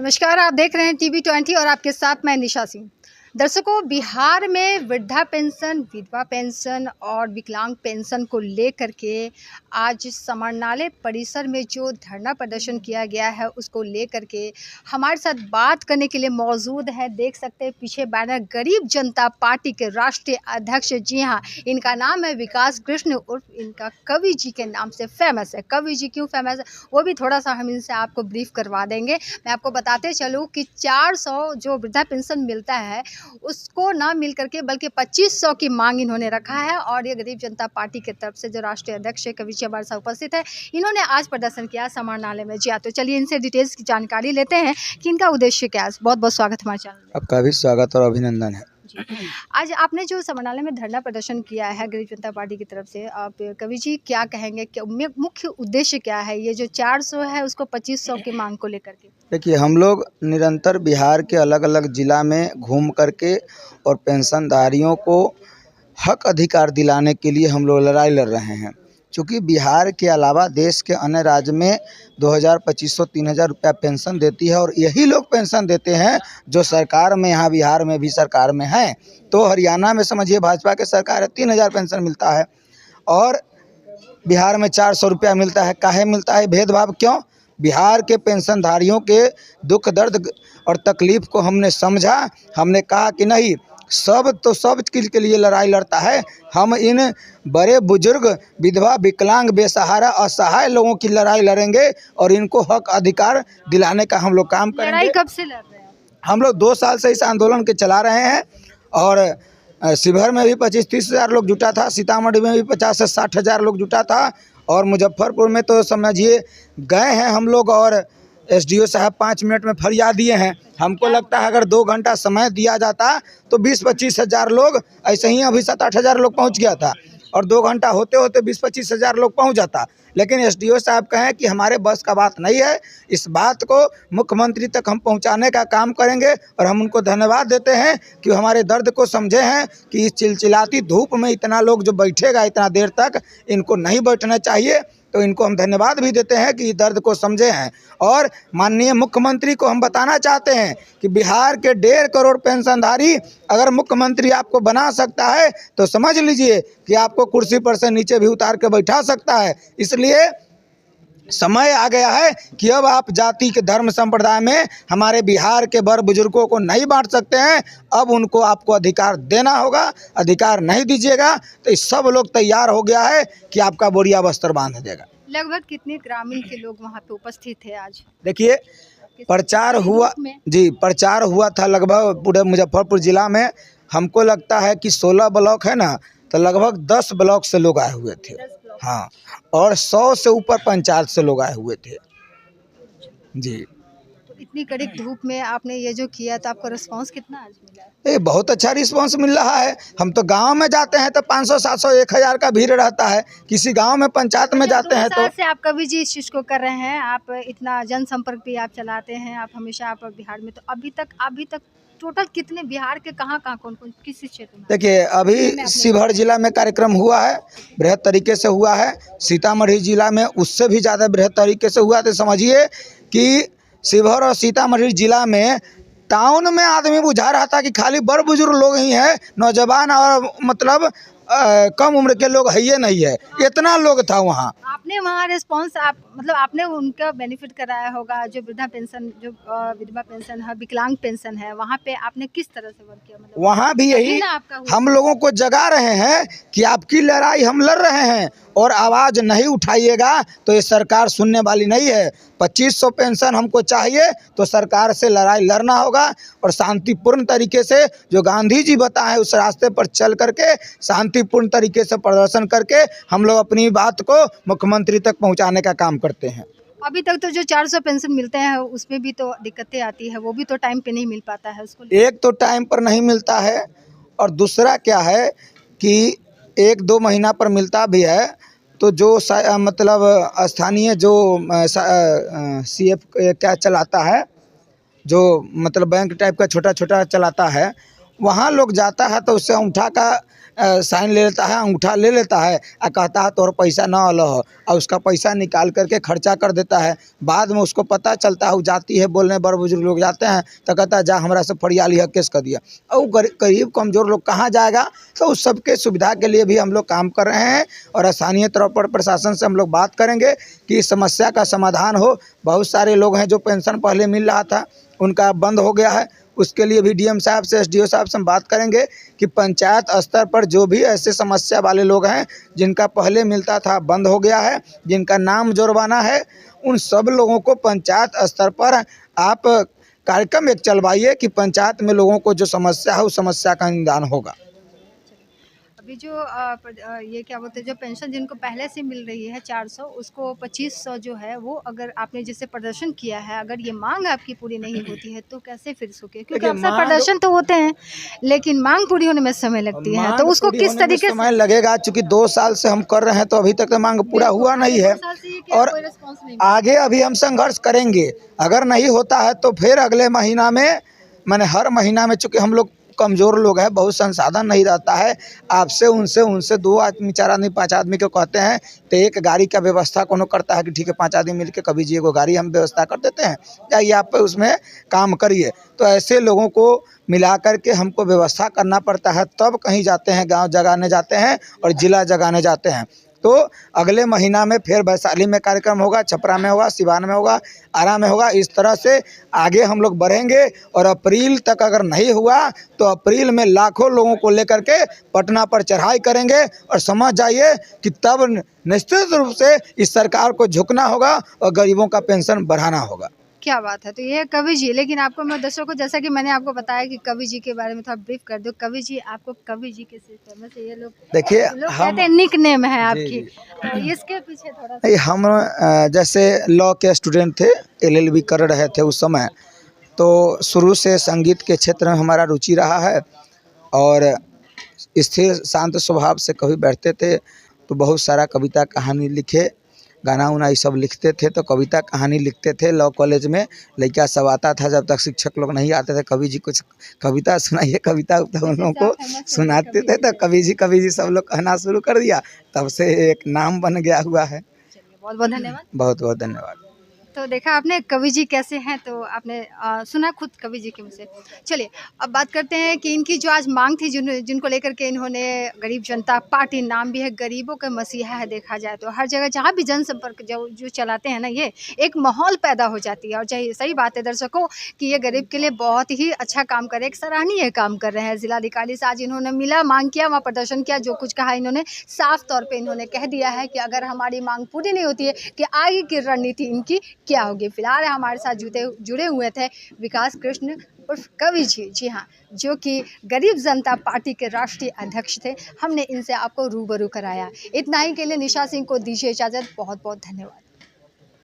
नमस्कार, आप देख रहे हैं TV20 और आपके साथ मैं निशा सिंह। दर्शकों, बिहार में वृद्धा पेंशन, विधवा पेंशन और विकलांग पेंशन को लेकर के आज समाहरणालय परिसर में जो धरना प्रदर्शन किया गया है, उसको लेकर के हमारे साथ बात करने के लिए मौजूद है। देख सकते हैं पीछे बैनर, गरीब जनता पार्टी के राष्ट्रीय अध्यक्ष। जी हाँ, इनका नाम है विकास कृष्ण उर्फ इनका कवि जी के नाम से फेमस है। कवि जी क्यों फेमस है वो भी थोड़ा सा हम इनसे आपको ब्रीफ करवा देंगे। मैं आपको बताते चलूँ कि 400 जो वृद्धा पेंशन मिलता है उसको ना मिल करके बल्कि 2500 की मांग इन्होंने रखा है। और ये गरीब जनता पार्टी की तरफ से जो राष्ट्रीय अध्यक्ष कवि जी हमारे साथ उपस्थित है, इन्होंने आज प्रदर्शन किया समाहरणालय में। जी हाँ, तो चलिए इनसे डिटेल्स की जानकारी लेते हैं कि इनका उद्देश्य क्या है। बहुत बहुत स्वागत हमारे चैनल में। आपका भी स्वागत और अभिनंदन है। आज आपने जो समाहरणालय में धरना प्रदर्शन किया है गरीब जनता पार्टी की तरफ से, आप कवि जी क्या कहेंगे, क्या मुख्य उद्देश्य क्या है? ये जो 400 है उसको 2500 की मांग को लेकर के। देखिए, हम लोग निरंतर बिहार के अलग अलग ज़िला में घूम करके और पेंशनधारियों को हक अधिकार दिलाने के लिए हम लोग लड़ाई लड़ रहे हैं। क्योंकि बिहार के अलावा देश के अन्य राज्य में 2000, 2500, 3000 रुपया पेंशन देती है और यही लोग पेंशन देते हैं जो सरकार में, यहाँ बिहार में भी सरकार में है। तो हरियाणा में समझिए भाजपा के सरकार है, 3000 पेंशन मिलता है और बिहार में 400 रुपया मिलता है। काहे मिलता है? भेदभाव क्यों? बिहार के पेंशनधारियों के दुख दर्द और तकलीफ़ को हमने समझा। हमने कहा कि नहीं, सब चीज़ के लिए लड़ाई लड़ता है। हम इन बड़े बुजुर्ग, विधवा, विकलांग, बेसहारा, असहाय लोगों की लड़ाई लड़ेंगे और इनको हक अधिकार दिलाने का हम लोग काम करेंगे। लड़ाई कब से लड़ रहे हैं? हम लोग 2 साल से इस आंदोलन के चला रहे हैं और शिवहर में भी 25-30 हज़ार लोग जुटा था, सीतामढ़ी में भी 50 से 60 हज़ार लोग जुटा था और मुजफ्फरपुर में तो समझिए गए हैं हम लोग और एसडीओ साहब 5 मिनट में फरियाद दिए हैं। हमको लगता है अगर 2 घंटा समय दिया जाता तो 20-25 हज़ार लोग, ऐसे ही अभी 7-8 हज़ार लोग पहुंच गया था और 2 घंटा होते होते 20-25 हज़ार लोग पहुंच जाता। लेकिन एसडीओ साहब कहें कि हमारे बस का बात नहीं है। इस बात को मुख्यमंत्री तक हम पहुंचाने का काम करेंगे और हम उनको धन्यवाद देते हैं कि हमारे दर्द को समझे हैं कि इस चिलचिलाती धूप में इतना लोग जो बैठेगा इतना देर तक, इनको नहीं बैठना चाहिए। तो इनको हम धन्यवाद भी देते हैं कि दर्द को समझे हैं। और माननीय मुख्यमंत्री को हम बताना चाहते हैं कि बिहार के 1.5 करोड़ पेंशनधारी अगर मुख्यमंत्री आपको बना सकता है तो समझ लीजिए कि आपको कुर्सी पर से नीचे भी उतार के बैठा सकता है। इसलिए समय आ गया है कि अब आप जाति के धर्म संप्रदाय में हमारे बिहार के बड़ बुजुर्गों को नहीं बांट सकते हैं। अब उनको आपको अधिकार देना होगा। अधिकार नहीं दीजिएगा तो इस सब लोग तैयार हो गया है कि आपका बोरिया बस्तर बांध देगा। लगभग कितने ग्रामीण के लोग वहाँ पे उपस्थित थे आज? देखिए, प्रचार हुआ जी, प्रचार हुआ था लगभग पूरे मुजफ्फरपुर ज़िला में। हमको लगता है कि 16 ब्लॉक है ना, तो लगभग 10 ब्लॉक से लोग आए हुए थे। हाँ, और 100 से ऊपर पंचायत से लोग आए हुए थे जी। तो इतनी कड़ी धूप में आपने ये जो किया तो आपको रिस्पांस कितना आज मिला है? ये बहुत अच्छा रिस्पांस मिल रहा है। हम तो गांव में जाते हैं तो 500, 700, 1000 का भीड़ रहता है। किसी गांव में पंचायत में जाते हैं तो से आप कवि जी इस चीज़ को कर रहे हैं, आप इतना जनसंपर्क भी आप चलाते हैं, आप हमेशा आप बिहार में, तो अभी तक टोटल कितने बिहार के कहाँ कौन किस क्षेत्र में? देखिए, अभी शिवहर जिला में कार्यक्रम हुआ है, बृहद तरीके से हुआ है। सीतामढ़ी जिला में उससे भी ज़्यादा बृहद तरीके से हुआ। तो समझिए कि शिवहर और सीतामढ़ी जिला में टाउन में आदमी बुझा रहा था कि खाली बड़ बुजुर्ग लोग ही हैं, नौजवान और मतलब कम उम्र के लोग है ही नहीं है। इतना लोग था वहाँ। आपने वहाँ रिस्पांस, आप मतलब आपने उनका बेनिफिट कराया होगा, जो वृद्धा पेंशन, जो विधवा पेंशन है, विकलांग पेंशन है, वहाँ पे आपने किस तरह से वर्क किया? मतलब वहाँ भी यही हम लोगों को जगा रहे हैं कि आपकी लड़ाई हम लड़ रहे हैं और आवाज़ नहीं उठाइएगा तो ये सरकार सुनने वाली नहीं है। 2500 पेंशन हमको चाहिए तो सरकार से लड़ाई लड़ना होगा और शांतिपूर्ण तरीके से जो गांधी जी बताए उस रास्ते पर चल करके शांतिपूर्ण तरीके से प्रदर्शन करके हम लोग अपनी बात को मुख्यमंत्री तक पहुंचाने का काम करते हैं। अभी तक तो जो 400 पेंशन मिलते हैं उसमें भी तो दिक्कतें आती है, वो भी तो टाइम पे नहीं मिल पाता है उसको। एक तो टाइम पर नहीं मिलता है और दूसरा क्या है कि 1-2 महीना पर मिलता भी है तो जो मतलब स्थानीय जो CF क्या चलाता है, जो मतलब बैंक टाइप का छोटा छोटा चलाता है, वहाँ लोग जाता है तो उससे अंगूठा का साइन ले लेता है, अंगूठा ले लेता है और कहता है तोर पैसा ना अलग हो, और उसका पैसा निकाल करके खर्चा कर देता है। बाद में उसको पता चलता है, वो जाती है बोलने, बड़ बुजुर्ग लोग जाते हैं तो कहता है जा हमरा से फरियाली है, केस कर दिया। और गरीब कमज़ोर लोग कहाँ जाएगा। तो उस सबके सुविधा के लिए भी हम लोग काम कर रहे हैं और स्थानीय तौर पर प्रशासन से हम लोग बात करेंगे कि इस समस्या का समाधान हो। बहुत सारे लोग हैं जो पेंशन पहले मिल रहा था, उनका बंद हो गया है, उसके लिए भी डीएम साहब से, एसडीओ साहब से हम बात करेंगे कि पंचायत स्तर पर जो भी ऐसे समस्या वाले लोग हैं जिनका पहले मिलता था बंद हो गया है, जिनका नाम जुर्माना है, उन सब लोगों को पंचायत स्तर पर आप कार्यक्रम एक चलवाइए कि पंचायत में लोगों को जो समस्या है उस समस्या का निदान होगा। अभी जो ये क्या बोलते हैं, जो पेंशन जिनको पहले से मिल रही है 400, उसको 2500 जो है वो, अगर आपने जैसे प्रदर्शन किया है, अगर ये मांग आपकी पूरी नहीं होती है तो कैसे फिर सके, क्योंकि अक्सर प्रदर्शन तो होते हैं लेकिन मांग पूरी होने में समय लगती है, तो उसको किस तरीके से समय लगेगा। चूँकि 2 साल से हम कर रहे हैं तो अभी तक तो मांग पूरा हुआ नहीं है और आगे अभी हम संघर्ष करेंगे। अगर नहीं होता है तो फिर अगले महीना में, मैंने हर महीना में, चूँकि हम लोग कमज़ोर लोग हैं, बहुत संसाधन नहीं रहता है, आपसे उनसे 2 आदमी 4 आदमी 5 आदमी को कहते हैं तो एक गाड़ी का व्यवस्था कोनो करता है कि ठीक है 5 आदमी मिलके कभी जी एगो गाड़ी हम व्यवस्था कर देते हैं, जाइए आप उसमें काम करिए। तो ऐसे लोगों को मिला करके हमको व्यवस्था करना पड़ता है, तब कहीं जाते हैं, गाँव जगाने जाते हैं और जिला जगाने जाते हैं। तो अगले महीना में फिर वैशाली में कार्यक्रम होगा, छपरा में होगा, सिवान में होगा, आरा में होगा। इस तरह से आगे हम लोग बढ़ेंगे और अप्रैल तक अगर नहीं हुआ तो अप्रैल में लाखों लोगों को लेकर के पटना पर चढ़ाई करेंगे और समझ जाइए कि तब निश्चित रूप से इस सरकार को झुकना होगा और गरीबों का पेंशन बढ़ाना होगा। क्या बात है। तो ये कवि जी, लेकिन आपको मैं दर्शकों को, जैसा कि मैंने आपको बताया कि कवि जी के बारे में थोड़ा ब्रीफ कर दो। कवि जी, आपको कवि जी कैसे फेमस है? ये लोग देखिए कहते हैं निक नेम है आपकी, तो इसके पीछे थोड़ा सा। हम जैसे लॉ के स्टूडेंट थे, एलएलबी कर रहे थे उस समय, तो शुरू से संगीत के क्षेत्र में हमारा रुचि रहा है और स्थिर शांत स्वभाव से कभी बैठते थे तो बहुत सारा कविता कहानी लिखे, गाना उना ये सब लिखते थे। तो कविता कहानी लिखते थे लॉ कॉलेज में, लड़का सब आता था, जब तक शिक्षक लोग नहीं आते थे, कवि जी कुछ कविता सुनाइए, कविता उन लोगों को सुनाते थे तो कवि जी सब लोग कहना शुरू कर दिया, तब से एक नाम बन गया हुआ है। बहुत बहुत धन्यवाद। बहुत बहुत धन्यवाद। तो देखा आपने कवि जी कैसे हैं, तो आपने सुना खुद कवि जी के मुँह से। चलिए अब बात करते हैं कि इनकी जो आज मांग थी, जिनको लेकर के इन्होंने गरीब जनता पार्टी, नाम भी है गरीबों का मसीहा है, देखा जाए तो हर जगह जहाँ भी जनसंपर्क जो चलाते हैं ना, ये एक माहौल पैदा हो जाती है। और चाहिए, सही बात है दर्शकों कि ये गरीब के लिए बहुत ही अच्छा काम कर रहे हैं, एक सराहनीय काम कर रहे हैं। जिलाधिकारी से आज इन्होंने मिला, मांग किया, वहाँ प्रदर्शन किया, जो कुछ कहा इन्होंने साफ तौर पर इन्होंने कह दिया है कि अगर हमारी मांग पूरी नहीं होती है कि आगे की रणनीति इनकी क्या होगी। फिलहाल हमारे साथ जुड़े हुए थे विकास कृष्ण उर्फ कवि जी, जी हाँ, जो कि गरीब जनता पार्टी के राष्ट्रीय अध्यक्ष थे। हमने इनसे आपको रूबरू कराया। इतना ही के लिए निशा सिंह को दीजिए इजाज़त। बहुत बहुत धन्यवाद।